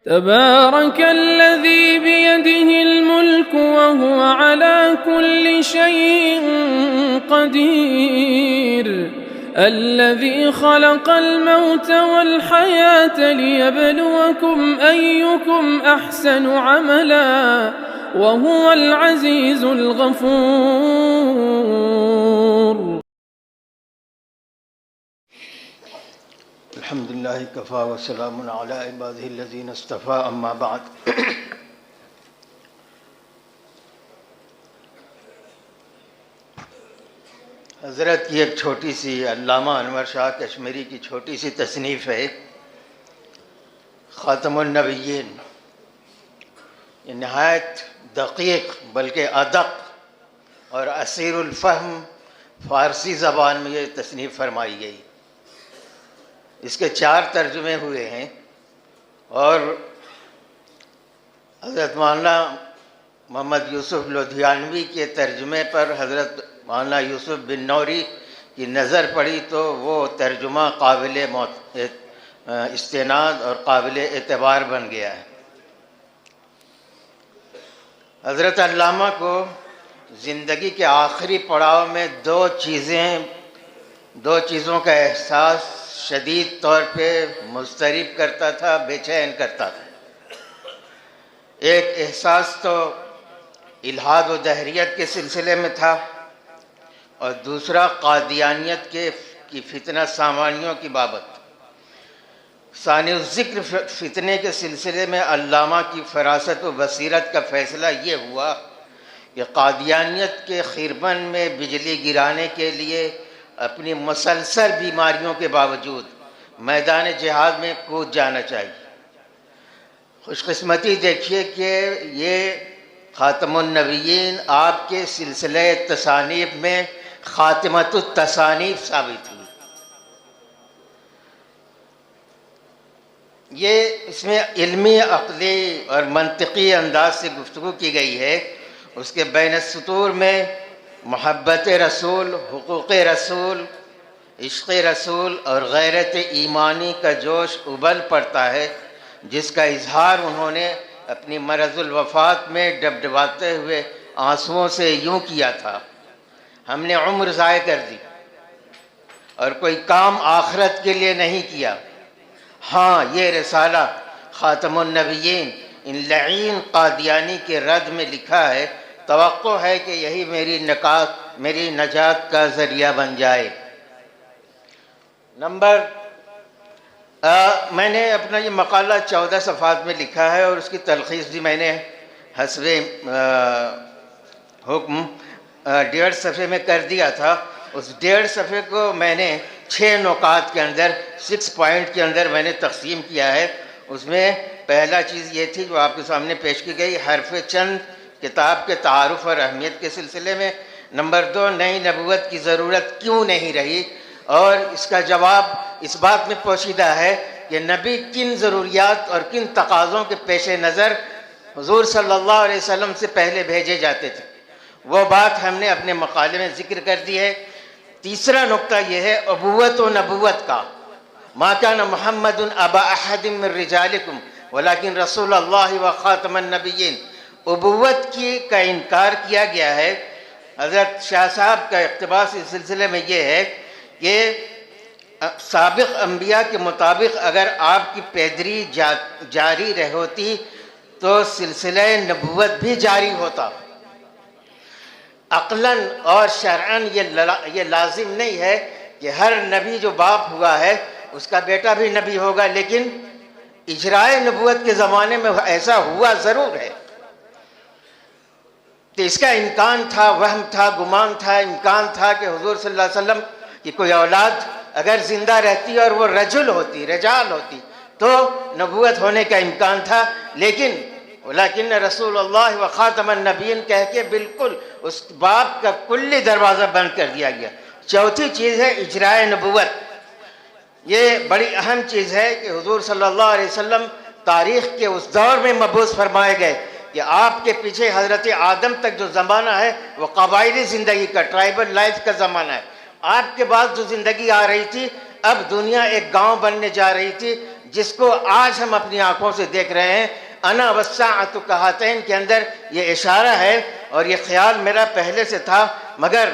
تبارك الذي بيده الملك وهو على كل شيء قدير الذي خلق الموت والحياة ليبلوكم أيكم أحسن عملا وهو العزيز الغفور. الحمد للہ کفا وسلام علی عبادہ الذین اصطفیٰ اما بعد. حضرت کی ایک چھوٹی سی علامہ انور شاہ کشمیری کی چھوٹی سی تصنیف ہے خاتم النبیین. یہ نہایت دقیق بلکہ ادق اور اسیر الفہم فارسی زبان میں یہ تصنیف فرمائی گئی. اس کے 4 ترجمے ہوئے ہیں اور حضرت مولانا محمد یوسف لدھیانوی کے ترجمے پر حضرت مولانا یوسف بن نوری کی نظر پڑی تو وہ ترجمہ قابل استناد اور قابل اعتبار بن گیا ہے. حضرت علامہ کو زندگی کے آخری پڑاؤ میں دو چیزوں کا احساس شدید طور پہ مضطرب کرتا تھا، بے چین کرتا تھا. ایک احساس تو الحاد و دہریت کے سلسلے میں تھا اور دوسرا قادیانیت کی فتنہ سامانیوں کی بابت. ثانی الذکر فتنے کے سلسلے میں علامہ کی فراست و بصیرت کا فیصلہ یہ ہوا کہ قادیانیت کے خرمن میں بجلی گرانے کے لیے اپنی مسلسل بیماریوں کے باوجود میدان جہاد میں کود جانا چاہیے. خوش قسمتی دیکھیے کہ یہ خاتم النبیین آپ کے سلسلہ تصانیف میں خاتمۃ التصانیف ثابت ہوئی. اس میں علمی، عقلی اور منطقی انداز سے گفتگو کی گئی ہے. اس کے بین السطور میں محبت رسول، حقوق رسول، عشق رسول اور غیرت ایمانی کا جوش ابل پڑتا ہے، جس کا اظہار انہوں نے اپنی مرض الوفات میں ڈبڈباتے ہوئے آنسوؤں سے یوں کیا تھا: ہم نے عمر ضائع کر دی اور کوئی کام آخرت کے لیے نہیں کیا. ہاں، یہ رسالہ خاتم النبیین ان لعین قادیانی کے رد میں لکھا ہے. توقع ہے کہ یہی میری نجات کا ذریعہ بن جائے. میں نے اپنا یہ مقالہ 14 صفحات میں لکھا ہے اور اس کی تلخیص بھی میں نے حسب حکم 1.5 صفحے میں کر دیا تھا. اس 1.5 صفحے کو میں نے 6 نکات کے اندر 6 پوائنٹ کے اندر میں نے تقسیم کیا ہے. اس میں پہلا چیز یہ تھی جو آپ کے سامنے پیش کی گئی، حرف چند کتاب کے تعارف اور اہمیت کے سلسلے میں. نمبر 2، نئی نبوت کی ضرورت کیوں نہیں رہی اور اس کا جواب اس بات میں پوشیدہ ہے کہ نبی کن ضروریات اور کن تقاضوں کے پیش نظر حضور صلی اللہ علیہ وسلم سے پہلے بھیجے جاتے تھے. وہ بات ہم نے اپنے مقالے میں ذکر کر دی ہے. تیسرا نقطہ یہ ہے ابوت و نبوت کا. ما کان محمد ابا احد من رجالکم ولکن رسول اللہ و خاتم النبیین. ابوت کا انکار کیا گیا ہے. حضرت شاہ صاحب کا اقتباس اس سلسلے میں یہ ہے کہ سابق انبیاء کے مطابق اگر آپ کی پیدری جاری رہ ہوتی تو سلسلہ نبوت بھی جاری ہوتا. عقلاً اور شرعاً یہ لازم نہیں ہے کہ ہر نبی جو باپ ہوا ہے اس کا بیٹا بھی نبی ہوگا، لیکن اجرائے نبوت کے زمانے میں ایسا ہوا ضرور ہے. تو اس کا امکان تھا، وہم تھا، گمان تھا، امکان تھا کہ حضور صلی اللہ علیہ وسلم کی کوئی اولاد اگر زندہ رہتی اور وہ رجال ہوتی تو نبوت ہونے کا امکان تھا. لیکن رسول اللہ و خاتم النبیین کہہ کے بالکل اس باب کا کلی دروازہ بند کر دیا گیا. چوتھی چیز ہے اجرائے نبوت. یہ بڑی اہم چیز ہے کہ حضور صلی اللہ علیہ وسلم تاریخ کے اس دور میں مبعوث فرمائے گئے کہ آپ کے پیچھے حضرت آدم تک جو زمانہ ہے وہ قبائلی زندگی کا، ٹرائبل لائف کا زمانہ ہے. آپ کے بعد جو زندگی آ رہی تھی، اب دنیا ایک گاؤں بننے جا رہی تھی جس کو آج ہم اپنی آنکھوں سے دیکھ رہے ہیں. انا والساعۃ کہاتین کے اندر یہ اشارہ ہے، اور یہ خیال میرا پہلے سے تھا، مگر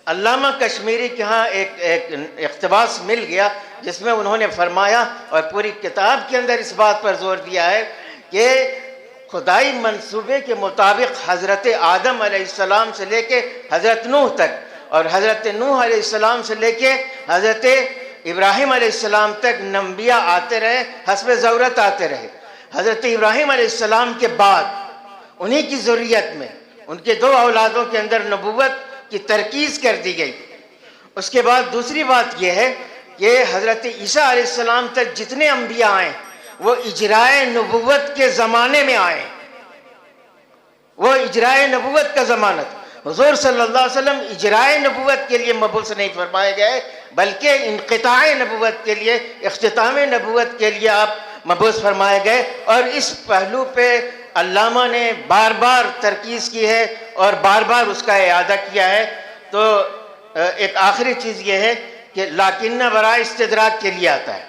علامہ کشمیری کے ہاں ایک اقتباس مل گیا جس میں انہوں نے فرمایا اور پوری کتاب کے اندر اس بات پر زور دیا ہے کہ خدائی منصوبے کے مطابق حضرت آدم علیہ السلام سے لے کے حضرت نوح تک، اور حضرت نوح علیہ السلام سے لے کے حضرت ابراہیم علیہ السلام تک انبیاء آتے رہے، حسب ضرورت آتے رہے. حضرت ابراہیم علیہ السلام کے بعد انہی کی ذریت میں ان کے 2 اولادوں کے اندر نبوت کی ترکیز کر دی گئی. اس کے بعد دوسری بات یہ ہے کہ حضرت عیسیٰ علیہ السلام تک جتنے انبیاء آئے وہ اجرائے نبوت کے زمانے میں آئے، وہ اجرائے نبوت کا زمانہ. حضور صلی اللہ علیہ وسلم اجرائے نبوت کے لیے مبعوث نہیں فرمائے گئے، بلکہ انقطاع نبوت کے لیے، اختتام نبوت کے لیے آپ مبعوث فرمائے گئے. اور اس پہلو پہ علامہ نے بار بار ترکیز کی ہے اور بار بار اس کا اعادہ کیا ہے. تو ایک آخری چیز یہ ہے کہ لاکنہ برائے استدراک کے لیے آتا ہے،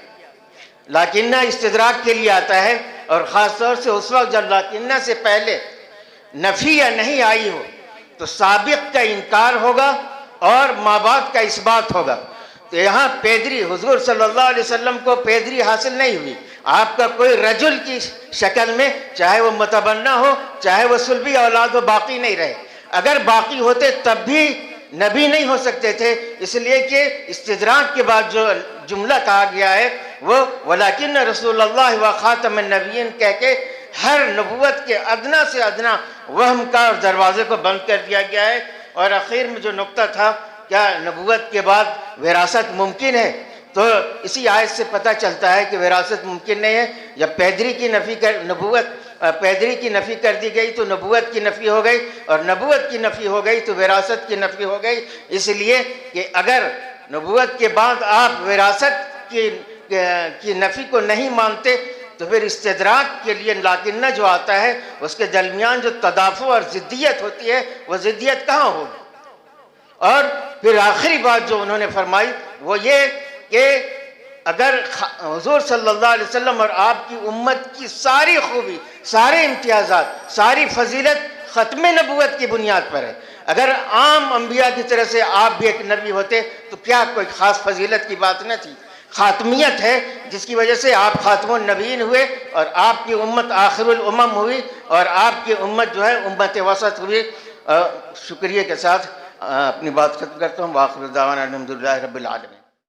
لاکنہ استدراک کے لیے آتا ہے، اور خاص طور سے اس وقت جب لاکنہ سے پہلے نفی یا نہیں آئی ہو تو سابق کا انکار ہوگا اور ما بعد کا اثبات ہوگا. تو یہاں پیدری، حضور صلی اللہ علیہ وسلم کو پیدری حاصل نہیں ہوئی. آپ کا کوئی رجل کی شکل میں، چاہے وہ متبنہ ہو چاہے وہ صلبی اولاد ہو، باقی نہیں رہے. اگر باقی ہوتے تب بھی نبی نہیں ہو سکتے تھے، اس لیے کہ استدراک کے بعد جو جملہ کہا گیا ہے وہ ولیکن رسول اللہ و خاتم النبیین کہہ کے ہر نبوت کے ادنا سے ادنا وہم کا دروازے کو بند کر دیا گیا ہے. اور آخر میں جو نقطہ تھا، کیا نبوت کے بعد وراثت ممکن ہے، تو اسی آیت سے پتہ چلتا ہے کہ وراثت ممکن نہیں ہے. جب پیدری کی نفی کر دی گئی تو نبوت کی نفی ہو گئی، اور نبوت کی نفی ہو گئی تو وراثت کی نفی ہو گئی. اس لیے کہ اگر نبوت کے بعد آپ وراثت کی نفی کو نہیں مانتے تو پھر استدراک کے لیے لاکنہ جو آتا ہے اس کے درمیان جو تدافع اور ضدیت ہوتی ہے وہ ضدیت کہاں ہوگی. اور پھر آخری بات جو انہوں نے فرمائی وہ یہ کہ اگر حضور صلی اللہ علیہ وسلم اور آپ کی امت کی ساری خوبی، سارے امتیازات، ساری فضیلت ختم نبوت کی بنیاد پر ہے، اگر عام انبیاء کی طرح سے آپ بھی ایک نبی ہوتے تو کیا کوئی خاص فضیلت کی بات نہ تھی. خاتمیت ہے جس کی وجہ سے آپ خاتم النبیین ہوئے اور آپ کی امت آخر الامم ہوئی اور آپ کی امت جو ہے امت وسط ہوئی. شکریہ کے ساتھ اپنی بات ختم کرتا ہوں. وآخر دعوانا الحمدللہ رب العالمین.